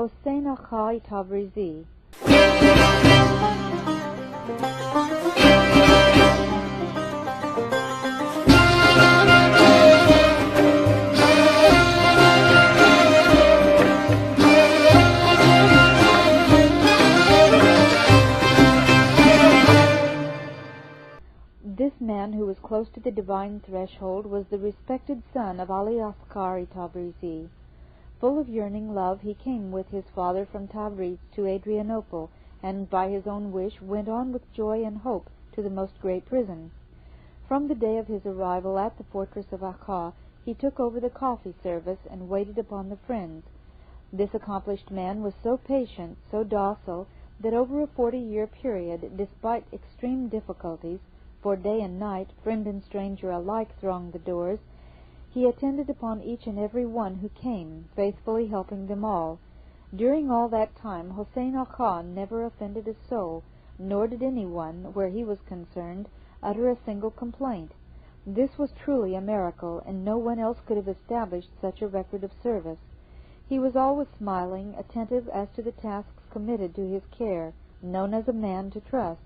Ḥusayn-Áqáy-i-Tabrízí. This man, who was close to the divine threshold, was the respected son of Ali Askar-i-Tabrízí. Full of yearning love, he came with his father from Tabriz to Adrianople, and by his own wish went on with joy and hope to the most great prison. From the day of his arrival at the fortress of Áqá, he took over the coffee service and waited upon the friends. This accomplished man was so patient, so docile, that over a 40-year period, despite extreme difficulties, for day and night, friend and stranger alike thronged the doors, he attended upon each and every one who came, faithfully helping them all. During all that time, Ḥusayn-Áqá never offended a soul, nor did anyone, where he was concerned, utter a single complaint. This was truly a miracle, and no one else could have established such a record of service. He was always smiling, attentive as to the tasks committed to his care, known as a man to trust.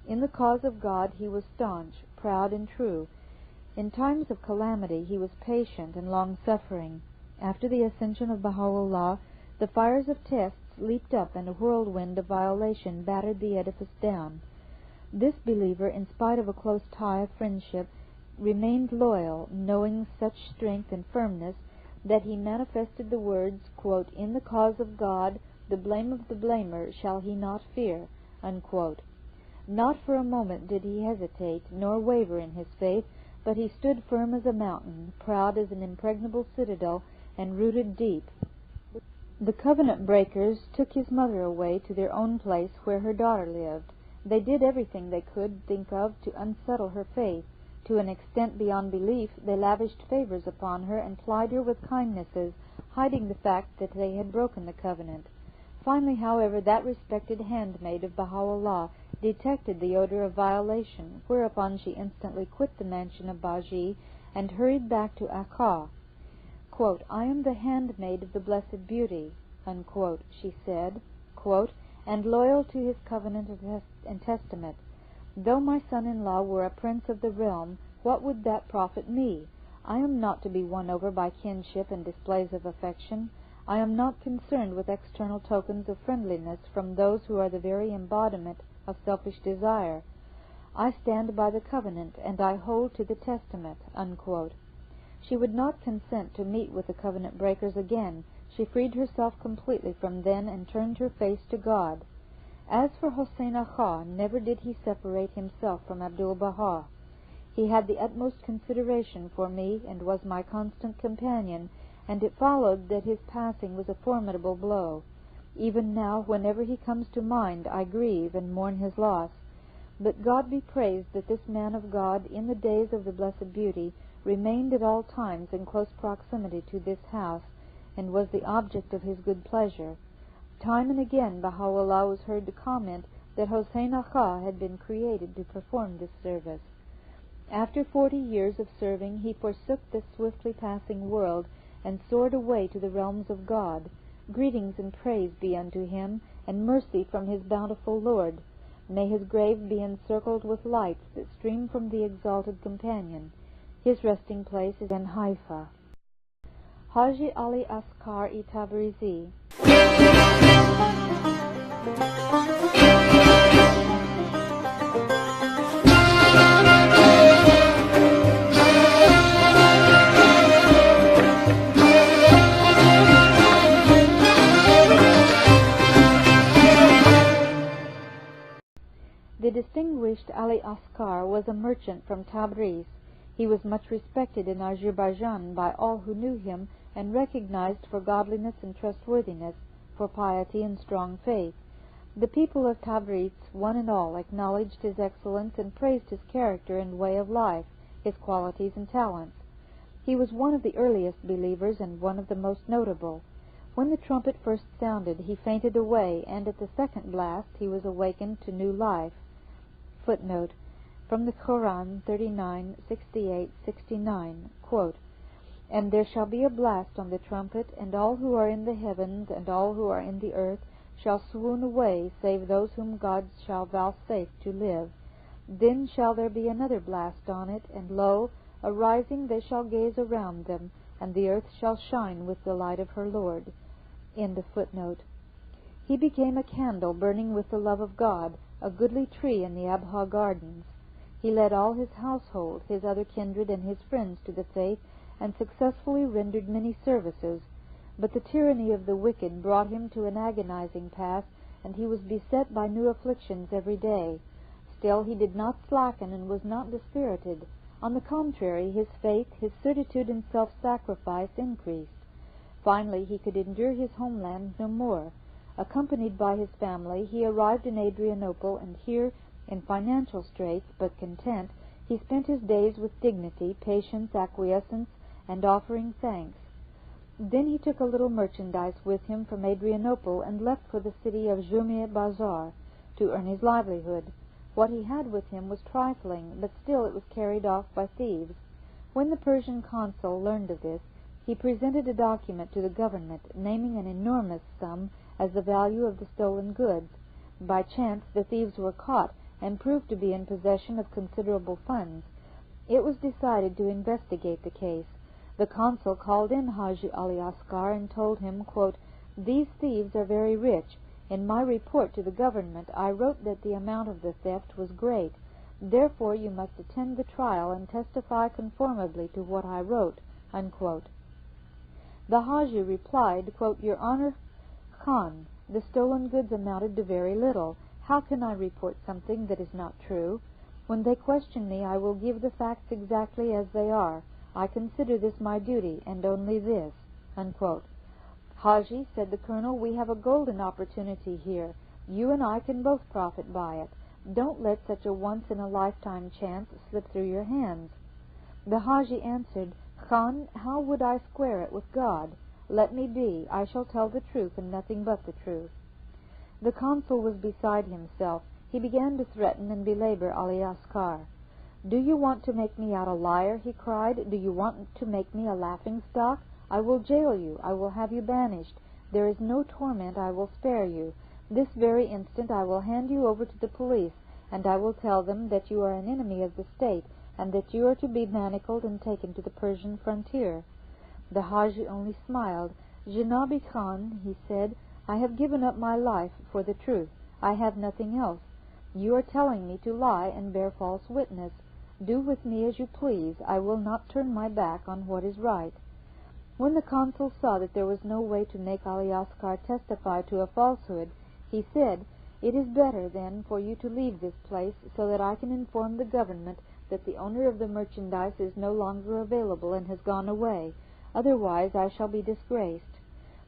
In the cause of God he was staunch, proud, and true. In times of calamity he was patient and long-suffering. After the ascension of Baha'u'llah, the fires of tests leaped up, and a whirlwind of violation battered the edifice down. This believer, in spite of a close tie of friendship, remained loyal, knowing such strength and firmness that he manifested the words, quote, "In the cause of God, the blame of the blamer shall he not fear," unquote. Not for a moment did he hesitate, nor waver in his faith, but he stood firm as a mountain, proud as an impregnable citadel, and rooted deep. The covenant breakers took his mother away to their own place where her daughter lived. They did everything they could think of to unsettle her faith. To an extent beyond belief, they lavished favors upon her and plied her with kindnesses, hiding the fact that they had broken the covenant. Finally, however, that respected handmaid of Baha'u'llah detected the odor of violation, whereupon she instantly quit the mansion of Baha'I and hurried back to Áqá. Quote, "I am the handmaid of the Blessed Beauty," unquote, she said, quote, "and loyal to his covenant and testament. Though my son-in-law were a prince of the realm, what would that profit me? I am not to be won over by kinship and displays of affection. I am not concerned with external tokens of friendliness from those who are the very embodiment of selfish desire. I stand by the covenant, and I hold to the testament," unquote. She would not consent to meet with the covenant breakers again. She freed herself completely from them and turned her face to God. As for Ḥusayn-Áqá, never did he separate himself from Abdu'l-Bahá. He had the utmost consideration for me and was my constant companion, and it followed that his passing was a formidable blow. Even now, whenever he comes to mind, I grieve and mourn his loss. But God be praised that this man of God, in the days of the Blessed Beauty, remained at all times in close proximity to this house, and was the object of his good pleasure. Time and again Baha'u'llah was heard to comment that Ḥusayn-Áqá had been created to perform this service. After 40 years of serving, he forsook this swiftly passing world and soared away to the realms of God. Greetings and praise be unto him, and mercy from his bountiful Lord. May his grave be encircled with lights that stream from the exalted companion. His resting place is in Haifa. Ḥájí Alí Askar-i-Tabrízí. The distinguished Ali Askar was a merchant from Tabriz. He was much respected in Azerbaijan by all who knew him, and recognized for godliness and trustworthiness, for piety and strong faith. The people of Tabriz, one and all, acknowledged his excellence and praised his character and way of life, his qualities and talents. He was one of the earliest believers and one of the most notable. When the trumpet first sounded, he fainted away, and at the second blast he was awakened to new life. Footnote. From the Quran 39:68-69, quote, And there shall be a blast on the trumpet, and all who are in the heavens and all who are in the earth shall swoon away, save those whom God shall vouchsafe to live. Then shall there be another blast on it, and lo, arising they shall gaze around them, and the earth shall shine with the light of her Lord. End of footnote. He became a candle burning with the love of God, a goodly tree in the Abha gardens. He led all his household, his other kindred, and his friends to the faith, and successfully rendered many services. But the tyranny of the wicked brought him to an agonizing pass, and he was beset by new afflictions every day. Still he did not slacken and was not dispirited. On the contrary, his faith, his certitude, and self-sacrifice increased. Finally, he could endure his homeland no more. Accompanied by his family, he arrived in Adrianople, and here, in financial straits, but content, he spent his days with dignity, patience, acquiescence, and offering thanks. Then he took a little merchandise with him from Adrianople and left for the city of Jumia Bazar to earn his livelihood. What he had with him was trifling, but still it was carried off by thieves. When the Persian consul learned of this, he presented a document to the government, naming an enormous sum as the value of the stolen goods. By chance the thieves were caught, and proved to be in possession of considerable funds. It was decided to investigate the case. The consul called in Ḥájí Alí Askar and told him, quote, "These thieves are very rich. In my report to the government I wrote that the amount of the theft was great. Therefore you must attend the trial and testify conformably to what I wrote." Unquote. The Ḥájí replied, quote, "Your Honor Khan, the stolen goods amounted to very little. How can I report something that is not true? When they question me, I will give the facts exactly as they are. I consider this my duty, and only this." Unquote. "Ḥájí," said the colonel, "we have a golden opportunity here. You and I can both profit by it. Don't let such a once-in-a-lifetime chance slip through your hands." The Ḥájí answered, "Khan, how would I square it with God? Let me be. I shall tell the truth and nothing but the truth." The consul was beside himself. He began to threaten and belabor Ali Askar. "Do you want to make me out a liar?" he cried. "Do you want to make me a laughing-stock? I will jail you. I will have you banished. There is no torment I will spare you. This very instant I will hand you over to the police, and I will tell them that you are an enemy of the state, and that you are to be manacled and taken to the Persian frontier." The Ḥájí only smiled. "Janabi Khan," he said, "I have given up my life for the truth. I have nothing else. You are telling me to lie and bear false witness. Do with me as you please. I will not turn my back on what is right." When the consul saw that there was no way to make Ali Askar testify to a falsehood, he said, "It is better, then, for you to leave this place, so that I can inform the government that the owner of the merchandise is no longer available and has gone away. Otherwise I shall be disgraced."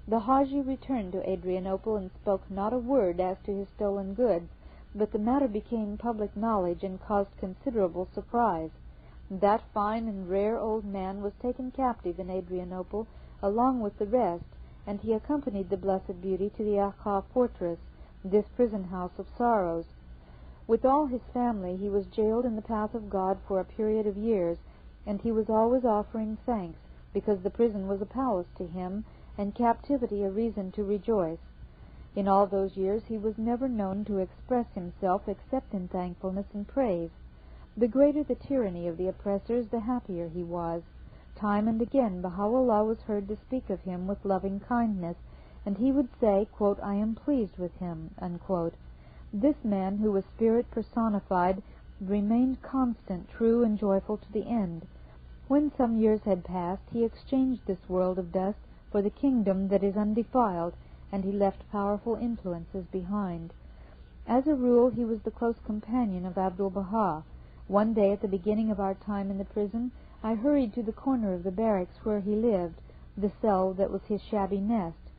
The Ḥájí returned to Adrianople and spoke not a word as to his stolen goods, but the matter became public knowledge and caused considerable surprise. That fine and rare old man was taken captive in Adrianople along with the rest, and he accompanied the Blessed Beauty to the Áqá fortress, this prison house of sorrows. With all his family he was jailed in the path of God for a period of years, and he was always offering thanks, because the prison was a palace to him, and captivity a reason to rejoice. In all those years he was never known to express himself except in thankfulness and praise. The greater the tyranny of the oppressors, the happier he was. Time and again Baha'u'llah was heard to speak of him with loving kindness, and he would say, quote, "I am pleased with him." Unquote. This man, who was spirit personified, remained constant, true, and joyful to the end. When some years had passed, he exchanged this world of dust for the kingdom that is undefiled, and he left powerful influences behind. As a rule, he was the close companion of Abd'u'l-Baha. One day, at the beginning of our time in the prison, I hurried to the corner of the barracks where he lived, the cell that was his shabby nest.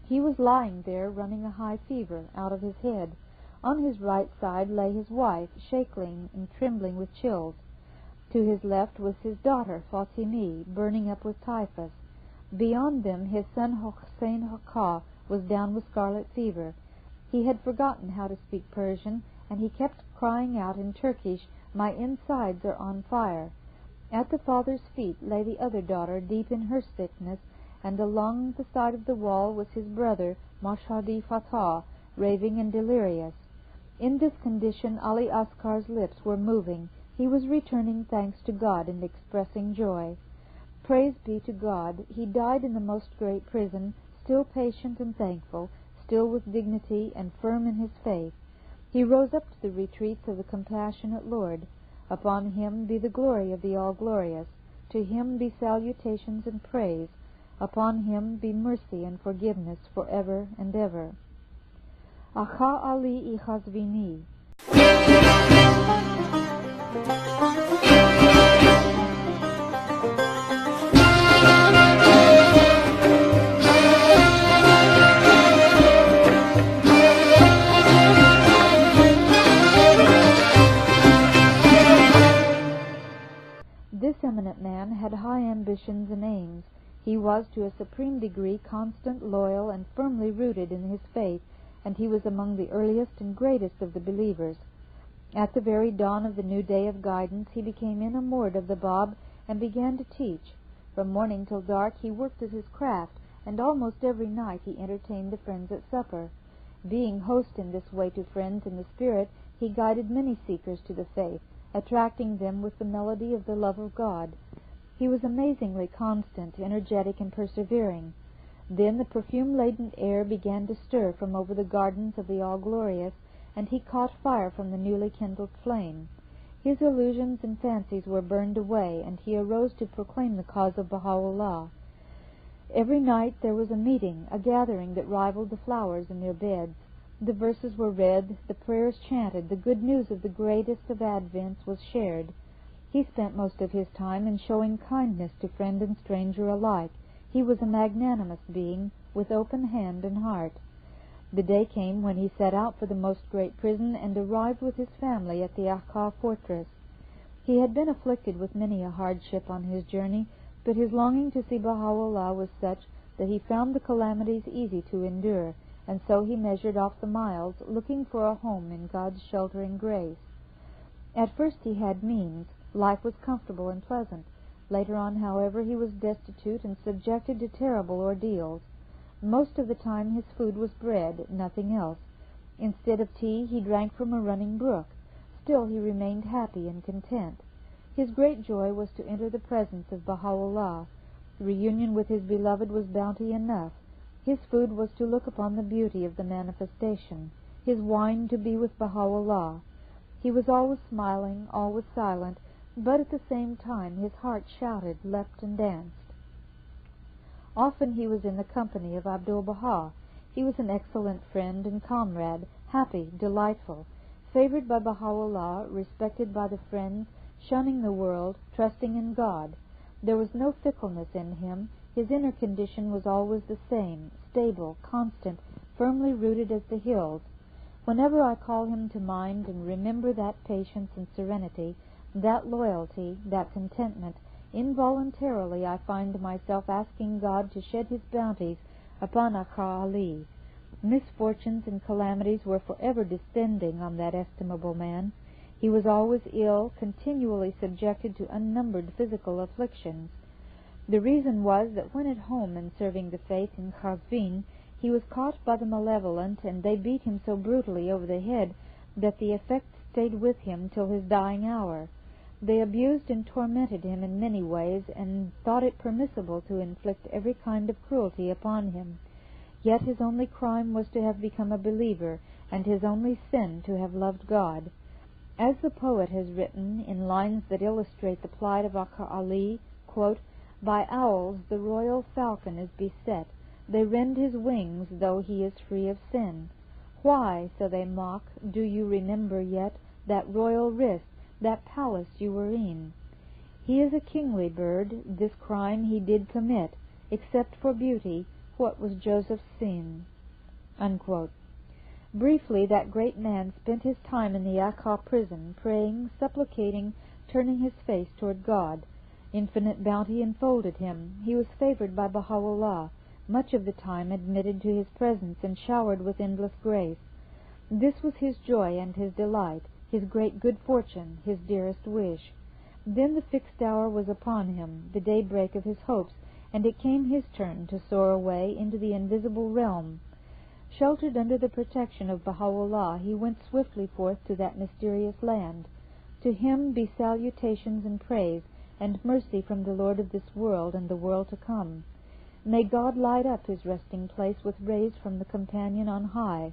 He was lying there, running a high fever, out of his head. On his right side lay his wife, shaking and trembling with chills. To his left was his daughter, Fatimī, burning up with typhus. Beyond them his son Ḥusayn-Áqáy was down with scarlet fever. He had forgotten how to speak Persian, and he kept crying out in Turkish, "My insides are on fire." At the father's feet lay the other daughter, deep in her sickness, and along the side of the wall was his brother, Mashhadi Fatah, raving and delirious. In this condition Ali Askar's lips were moving. He was returning thanks to God and expressing joy. Praise be to God, he died in the most great prison, still patient and thankful, still with dignity and firm in his faith. He rose up to the retreats of the compassionate Lord. Upon him be the glory of the All-Glorious. To him be salutations and praise. Upon him be mercy and forgiveness forever and ever. Áqá Alíy-i-Qazvíní. This eminent man had high ambitions and aims. He was to a supreme degree constant, loyal, and firmly rooted in his faith, and he was among the earliest and greatest of the believers. At the very dawn of the new day of guidance, he became enamored of the Bab and began to teach. From morning till dark he worked at his craft, and almost every night he entertained the friends at supper. Being host in this way to friends in the spirit, he guided many seekers to the faith, attracting them with the melody of the love of God. He was amazingly constant, energetic, and persevering. Then the perfume-laden air began to stir from over the gardens of the All-Glorious, and he caught fire from the newly kindled flame. His illusions and fancies were burned away, and he arose to proclaim the cause of Baha'u'llah. Every night there was a meeting, a gathering that rivaled the flowers in their beds. The verses were read, the prayers chanted, the good news of the greatest of Advents was shared. He spent most of his time in showing kindness to friend and stranger alike. He was a magnanimous being, with open hand and heart. The day came when he set out for the most great prison and arrived with his family at the Áqá fortress. He had been afflicted with many a hardship on his journey, but his longing to see Baha'u'llah was such that he found the calamities easy to endure, and so he measured off the miles, looking for a home in God's sheltering grace. At first he had means. Life was comfortable and pleasant. Later on, however, he was destitute and subjected to terrible ordeals. Most of the time his food was bread, nothing else. Instead of tea, he drank from a running brook. Still he remained happy and content. His great joy was to enter the presence of Baha'u'llah. Reunion with his beloved was bounty enough. His food was to look upon the beauty of the manifestation, his wine to be with Baha'u'llah. He was always smiling, always silent, but at the same time his heart shouted, leapt, and danced. Often he was in the company of Abdu'l-Baha. He was an excellent friend and comrade, happy, delightful, favored by Baha'u'llah, respected by the friends, shunning the world, trusting in God. There was no fickleness in him. His inner condition was always the same, stable, constant, firmly rooted as the hills. Whenever I call him to mind and remember that patience and serenity, that loyalty, that contentment, involuntarily I find myself asking God to shed his bounties upon Áqá Ali. Misfortunes and calamities were forever descending on that estimable man. He was always ill, continually subjected to unnumbered physical afflictions. The reason was that when at home and serving the faith in Qazvín, he was caught by the malevolent, and they beat him so brutally over the head that the effect stayed with him till his dying hour. They abused and tormented him in many ways, and thought it permissible to inflict every kind of cruelty upon him. Yet his only crime was to have become a believer, and his only sin to have loved God. As the poet has written, in lines that illustrate the plight of Áqá Ali, quote, "By owls the royal falcon is beset. They rend his wings, though he is free of sin. Why, so they mock, do you remember yet that royal wrist, that palace you were in? He is a kingly bird, this crime he did commit. Except for beauty, what was Joseph's sin?" Unquote. Briefly, that great man spent his time in the Áqá prison, praying, supplicating, turning his face toward God. Infinite bounty enfolded him. He was favored by Baha'u'llah, much of the time admitted to his presence and showered with endless grace. This was his joy and his delight, his great good fortune, his dearest wish. Then the fixed hour was upon him, the daybreak of his hopes, and it came his turn to soar away into the invisible realm. Sheltered under the protection of Baha'u'llah, he went swiftly forth to that mysterious land. To him be salutations and praise, and mercy from the Lord of this world and the world to come. May God light up his resting place with rays from the Companion on high.